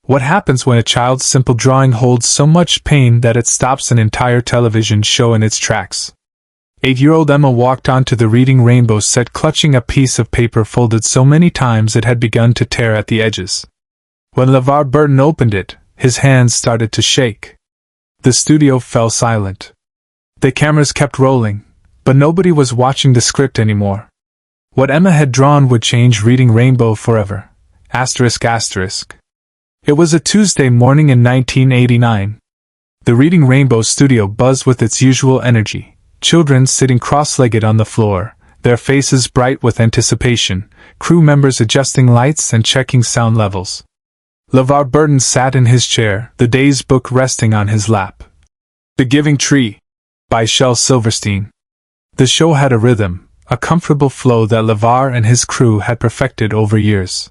What happens when a child's simple drawing holds so much pain that it stops an entire television show in its tracks? 8-year-old Emma walked onto the Reading Rainbow set clutching a piece of paper folded so many times it had begun to tear at the edges. When LeVar Burton opened it, his hands started to shake. The studio fell silent. The cameras kept rolling, but nobody was watching the script anymore. What Emma had drawn would change Reading Rainbow forever. ***. It was a Tuesday morning in 1989. The Reading Rainbow studio buzzed with its usual energy. Children sitting cross-legged on the floor, their faces bright with anticipation, crew members adjusting lights and checking sound levels. LeVar Burton sat in his chair, the day's book resting on his lap. The Giving Tree, by Shel Silverstein. The show had a rhythm, a comfortable flow that LeVar and his crew had perfected over years.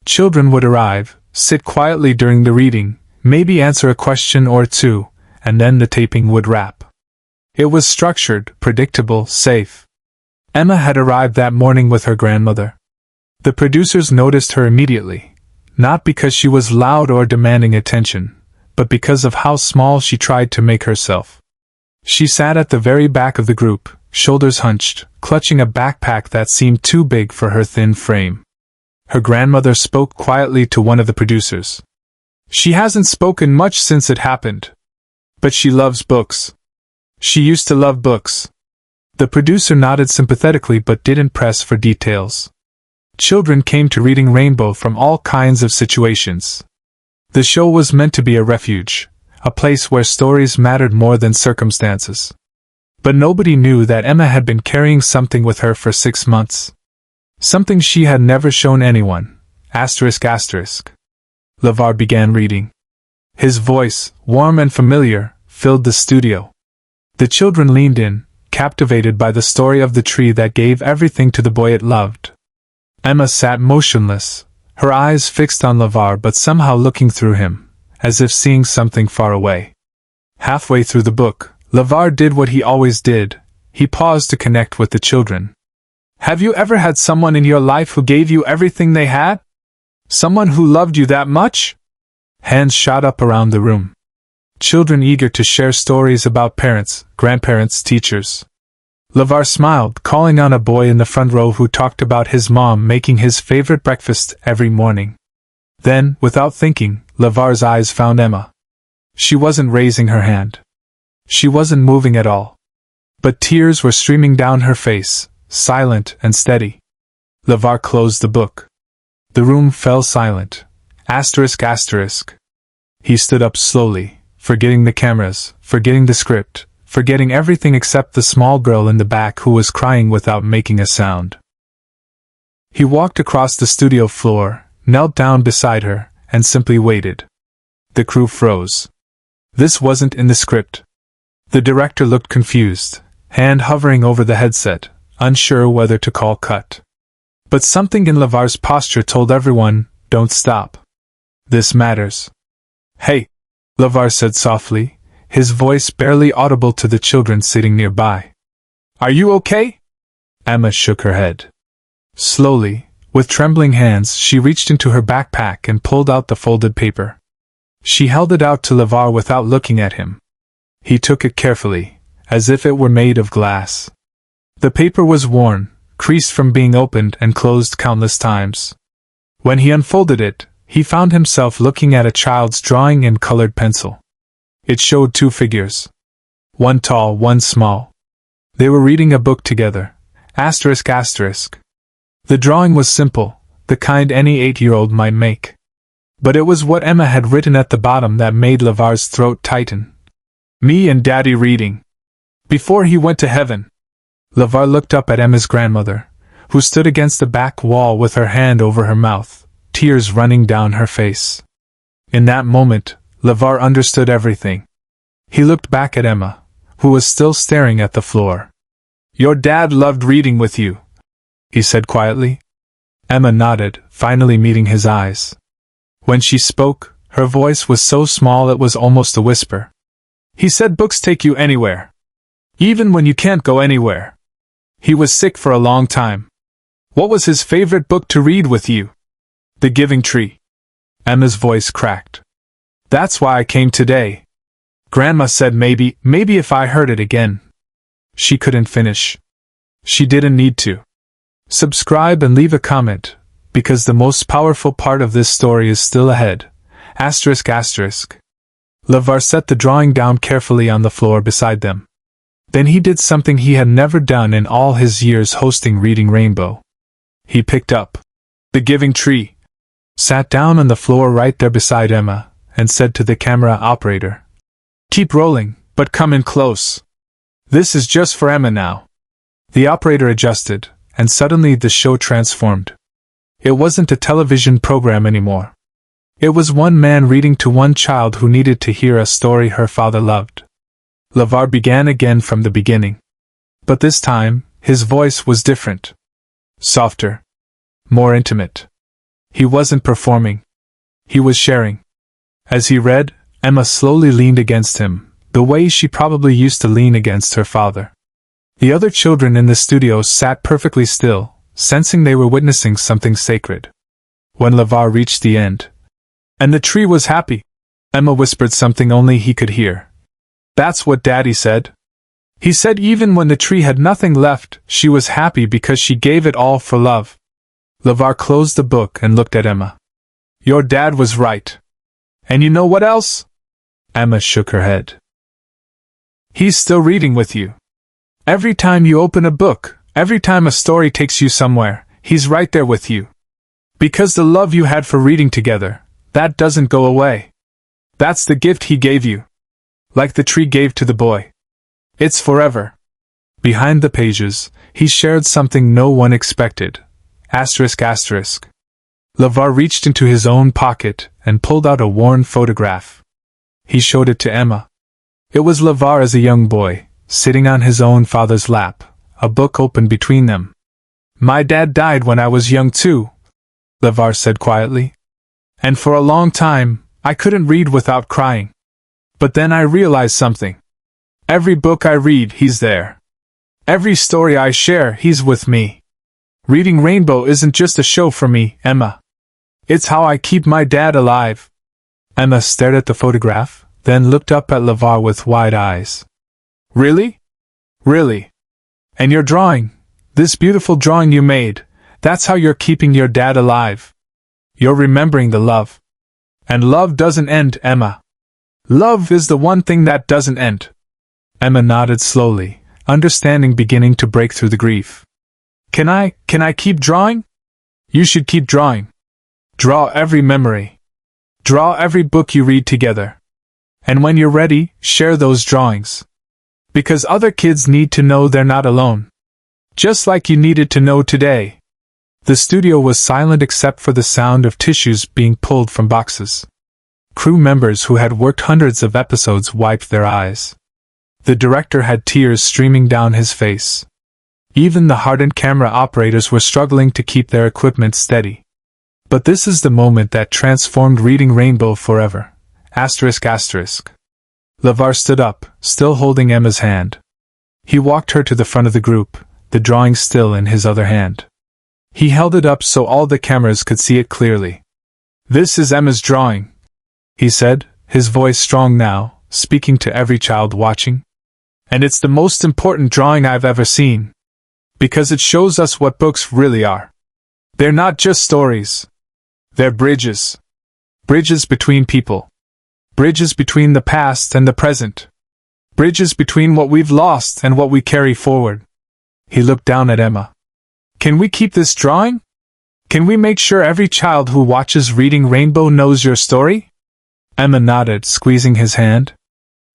Children would arrive, sit quietly during the reading, maybe answer a question or two, and then the taping would wrap. It was structured, predictable, safe. Emma had arrived that morning with her grandmother. The producers noticed her immediately, not because she was loud or demanding attention, but because of how small she tried to make herself. She sat at the very back of the group, shoulders hunched, clutching a backpack that seemed too big for her thin frame. Her grandmother spoke quietly to one of the producers. "She hasn't spoken much since it happened. But she loves books. She used to love books." The producer nodded sympathetically but didn't press for details. Children came to Reading Rainbow from all kinds of situations. The show was meant to be a refuge, a place where stories mattered more than circumstances. But nobody knew that Emma had been carrying something with her for 6 months. Something she had never shown anyone. ***. LeVar began reading. His voice, warm and familiar, filled the studio. The children leaned in, captivated by the story of the tree that gave everything to the boy it loved. Emma sat motionless, her eyes fixed on LeVar but somehow looking through him, as if seeing something far away. Halfway through the book, LeVar did what he always did. He paused to connect with the children. "Have you ever had someone in your life who gave you everything they had? Someone who loved you that much?" Hands shot up around the room. Children eager to share stories about parents, grandparents, teachers. LeVar smiled, calling on a boy in the front row who talked about his mom making his favorite breakfast every morning. Then, without thinking, LeVar's eyes found Emma. She wasn't raising her hand. She wasn't moving at all. But tears were streaming down her face, silent and steady. LeVar closed the book. The room fell silent. ***. He stood up slowly, forgetting the cameras, forgetting the script, forgetting everything except the small girl in the back who was crying without making a sound. He walked across the studio floor, knelt down beside her, and simply waited. The crew froze. This wasn't in the script. The director looked confused, hand hovering over the headset, unsure whether to call cut. But something in LeVar's posture told everyone, "Don't stop. This matters." "Hey," LeVar said softly, his voice barely audible to the children sitting nearby. "Are you okay?" Emma shook her head. Slowly, with trembling hands, she reached into her backpack and pulled out the folded paper. She held it out to LeVar without looking at him. He took it carefully, as if it were made of glass. The paper was worn, creased from being opened and closed countless times. When he unfolded it, he found himself looking at a child's drawing in colored pencil. It showed 2 figures. One tall, one small. They were reading a book together. ***. The drawing was simple, the kind any 8-year-old might make. But it was what Emma had written at the bottom that made LeVar's throat tighten. "Me and Daddy reading. Before he went to heaven." LeVar looked up at Emma's grandmother, who stood against the back wall with her hand over her mouth, tears running down her face. In that moment, LeVar understood everything. He looked back at Emma, who was still staring at the floor. "Your dad loved reading with you," he said quietly. Emma nodded, finally meeting his eyes. When she spoke, her voice was so small it was almost a whisper. "He said books take you anywhere. Even when you can't go anywhere. He was sick for a long time. What was his favorite book to read with you?" "The Giving Tree." Emma's voice cracked. That's why I came today. Grandma said maybe if I heard it again. She couldn't finish. She didn't need to. Subscribe and leave a comment, because the most powerful part of this story is still ahead. Asterisk asterisk. LeVar set the drawing down carefully on the floor beside them. Then he did something he had never done in all his years hosting Reading Rainbow. He picked up the giving tree, sat down on the floor right there beside Emma, and said to the camera operator, "Keep rolling, but come in close. This is just for Emma now." The operator adjusted, and suddenly the show transformed. It wasn't a television program anymore. It was one man reading to one child who needed to hear a story her father loved. LeVar began again from the beginning. But this time, his voice was different. Softer. More intimate. He wasn't performing. He was sharing. As he read, Emma slowly leaned against him, the way she probably used to lean against her father. The other children in the studio sat perfectly still, sensing they were witnessing something sacred. When LeVar reached the end, "And the tree was happy," Emma whispered something only he could hear. "That's what Daddy said. He said even when the tree had nothing left, she was happy because she gave it all for love." LeVar closed the book and looked at Emma. "Your dad was right. And you know what else?" Emma shook her head. "He's still reading with you. Every time you open a book, every time a story takes you somewhere, he's right there with you. Because the love you had for reading together, that doesn't go away. That's the gift he gave you. Like the tree gave to the boy. It's forever." Behind the pages, he shared something no one expected. Asterisk asterisk. LeVar reached into his own pocket and pulled out a worn photograph. He showed it to Emma. It was LeVar as a young boy, sitting on his own father's lap, a book open between them. "My dad died when I was young too," LeVar said quietly. "And for a long time, I couldn't read without crying. But then I realized something. Every book I read, he's there. Every story I share, he's with me. Reading Rainbow isn't just a show for me, Emma. It's how I keep my dad alive." Emma stared at the photograph, then looked up at LeVar with wide eyes. "Really? Really? And your drawing, this beautiful drawing you made, that's how you're keeping your dad alive. You're remembering the love. And love doesn't end, Emma. Love is the one thing that doesn't end." Emma nodded slowly, understanding beginning to break through the grief. Can I keep drawing?" "You should keep drawing. Draw every memory. Draw every book you read together. And when you're ready, share those drawings. Because other kids need to know they're not alone. Just like you needed to know today." The studio was silent except for the sound of tissues being pulled from boxes. Crew members who had worked hundreds of episodes wiped their eyes. The director had tears streaming down his face. Even the hardened camera operators were struggling to keep their equipment steady. But this is the moment that transformed Reading Rainbow forever. Asterisk asterisk. LeVar stood up, still holding Emma's hand. He walked her to the front of the group, the drawing still in his other hand. He held it up so all the cameras could see it clearly. "This is Emma's drawing," he said, his voice strong now, speaking to every child watching. "And it's the most important drawing I've ever seen. Because it shows us what books really are. They're not just stories. They're bridges. Bridges between people. Bridges between the past and the present. Bridges between what we've lost and what we carry forward." He looked down at Emma. "Can we keep this drawing? Can we make sure every child who watches Reading Rainbow knows your story?" Emma nodded, squeezing his hand.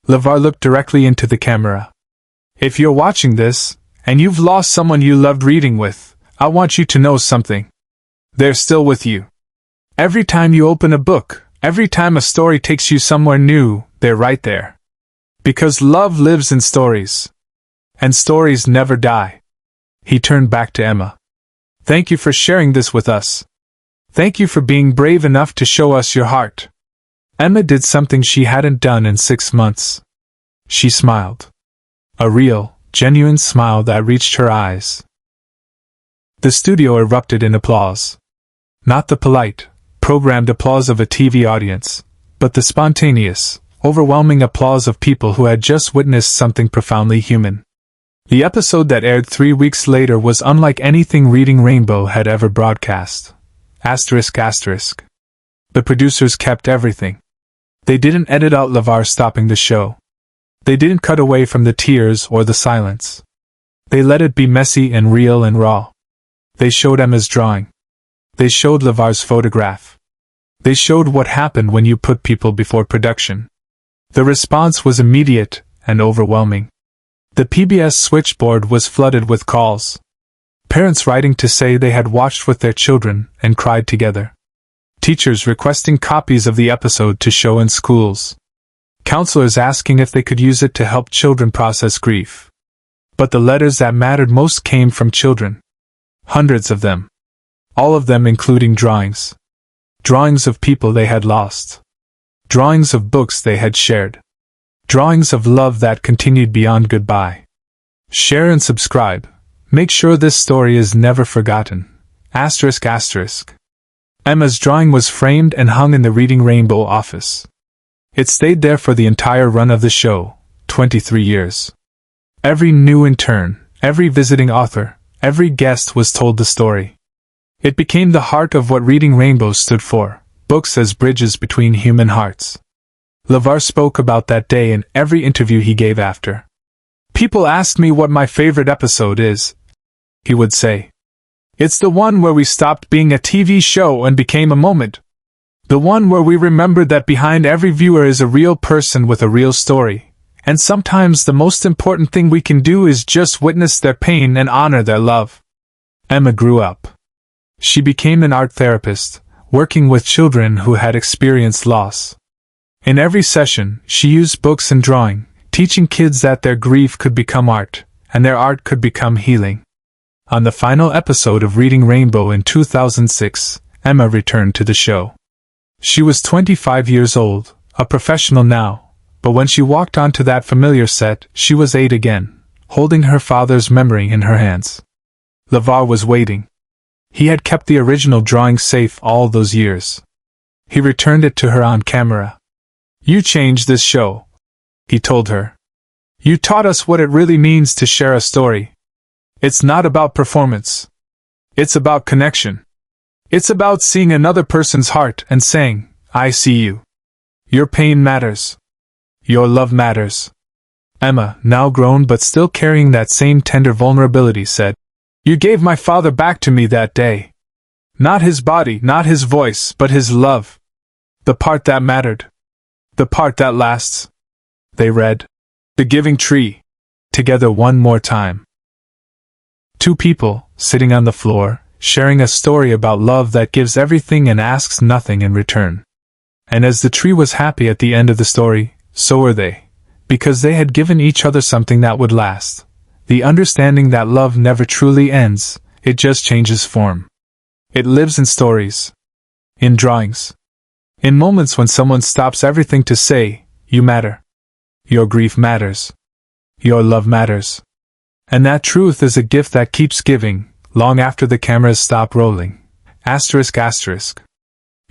LeVar looked directly into the camera. "If you're watching this, and you've lost someone you loved reading with, I want you to know something. They're still with you. Every time you open a book, every time a story takes you somewhere new, they're right there. Because love lives in stories. And stories never die." He turned back to Emma. "Thank you for sharing this with us. Thank you for being brave enough to show us your heart." Emma did something she hadn't done in 6 months. She smiled. A real, genuine smile that reached her eyes. The studio erupted in applause. Not the polite, programmed applause of a TV audience, but the spontaneous, overwhelming applause of people who had just witnessed something profoundly human. The episode that aired 3 weeks later was unlike anything Reading Rainbow had ever broadcast. ***. The producers kept everything. They didn't edit out LeVar stopping the show. They didn't cut away from the tears or the silence. They let it be messy and real and raw. They showed Emma's drawing. They showed LeVar's photograph. They showed what happened when you put people before production. The response was immediate and overwhelming. The PBS switchboard was flooded with calls. Parents writing to say they had watched with their children and cried together. Teachers requesting copies of the episode to show in schools. Counselors asking if they could use it to help children process grief. But the letters that mattered most came from children. Hundreds of them. All of them including drawings. Drawings of people they had lost. Drawings of books they had shared. Drawings of love that continued beyond goodbye. Share and subscribe. Make sure this story is never forgotten. ***. Emma's drawing was framed and hung in the Reading Rainbow office. It stayed there for the entire run of the show, 23 years. Every new intern, every visiting author, every guest was told the story. It became the heart of what Reading Rainbow stood for, books as bridges between human hearts. LeVar spoke about that day in every interview he gave after. "People ask me what my favorite episode is," he would say. "It's the one where we stopped being a TV show and became a moment. The one where we remembered that behind every viewer is a real person with a real story, and sometimes the most important thing we can do is just witness their pain and honor their love." Emma grew up. She became an art therapist, working with children who had experienced loss. In every session, she used books and drawing, teaching kids that their grief could become art, and their art could become healing. On the final episode of Reading Rainbow in 2006, Emma returned to the show. She was 25 years old, a professional now, but when she walked onto that familiar set, she was 8 again, holding her father's memory in her hands. LeVar was waiting. He had kept the original drawing safe all those years. He returned it to her on camera. "You changed this show," he told her. "You taught us what it really means to share a story. It's not about performance. It's about connection. It's about seeing another person's heart and saying, 'I see you. Your pain matters. Your love matters.'" Emma, now grown but still carrying that same tender vulnerability, said, "You gave my father back to me that day. Not his body, not his voice, but his love. The part that mattered. The part that lasts." They read The Giving Tree together one more time. Two people, sitting on the floor, sharing a story about love that gives everything and asks nothing in return. And as the tree was happy at the end of the story, so were they, because they had given each other something that would last. The understanding that love never truly ends, it just changes form. It lives in stories. In drawings. In moments when someone stops everything to say, "You matter. Your grief matters. Your love matters." And that truth is a gift that keeps giving, long after the cameras stop rolling. ***.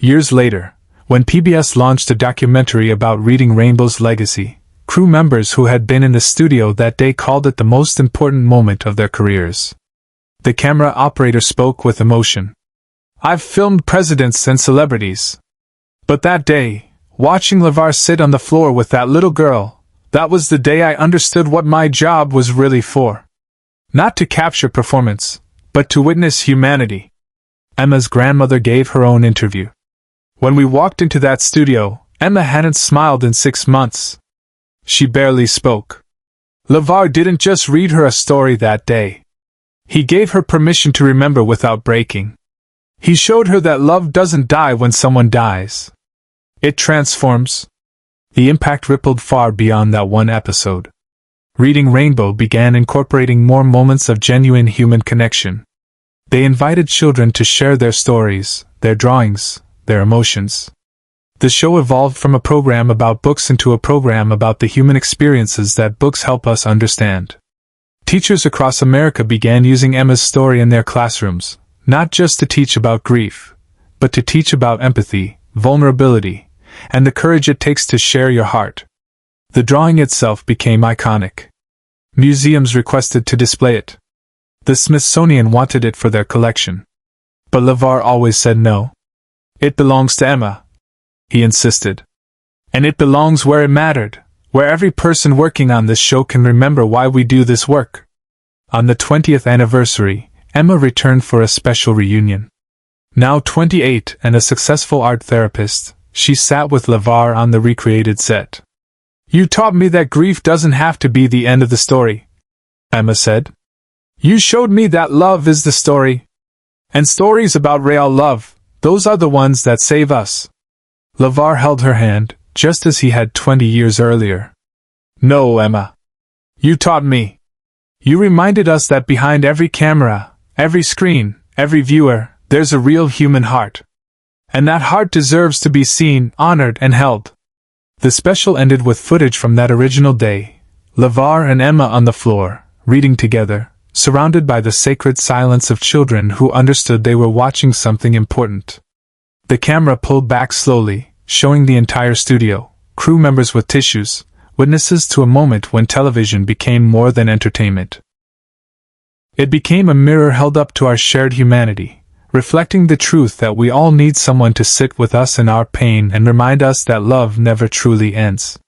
Years later, when PBS launched a documentary about Reading Rainbow's legacy, crew members who had been in the studio that day called it the most important moment of their careers. The camera operator spoke with emotion. "I've filmed presidents and celebrities. But that day, watching LeVar sit on the floor with that little girl, that was the day I understood what my job was really for. Not to capture performance, but to witness humanity." Emma's grandmother gave her own interview. "When we walked into that studio, Emma hadn't smiled in 6 months. She barely spoke. LeVar didn't just read her a story that day. He gave her permission to remember without breaking. He showed her that love doesn't die when someone dies. It transforms." The impact rippled far beyond that one episode. Reading Rainbow began incorporating more moments of genuine human connection. They invited children to share their stories, their drawings, their emotions. The show evolved from a program about books into a program about the human experiences that books help us understand. Teachers across America began using Emma's story in their classrooms, not just to teach about grief, but to teach about empathy, vulnerability, and the courage it takes to share your heart. The drawing itself became iconic. Museums requested to display it. The Smithsonian wanted it for their collection. But LeVar always said no. "It belongs to Emma," he insisted. "And it belongs where it mattered, where every person working on this show can remember why we do this work." On the 20th anniversary, Emma returned for a special reunion. Now 28 and a successful art therapist, she sat with LeVar on the recreated set. "You taught me that grief doesn't have to be the end of the story," Emma said. "You showed me that love is the story. And stories about real love, those are the ones that save us." LeVar held her hand, just as he had 20 years earlier. "No, Emma. You taught me. You reminded us that behind every camera, every screen, every viewer, there's a real human heart. And that heart deserves to be seen, honored, and held." The special ended with footage from that original day, LeVar and Emma on the floor, reading together, surrounded by the sacred silence of children who understood they were watching something important. The camera pulled back slowly, showing the entire studio, crew members with tissues, witnesses to a moment when television became more than entertainment. It became a mirror held up to our shared humanity, reflecting the truth that we all need someone to sit with us in our pain and remind us that love never truly ends.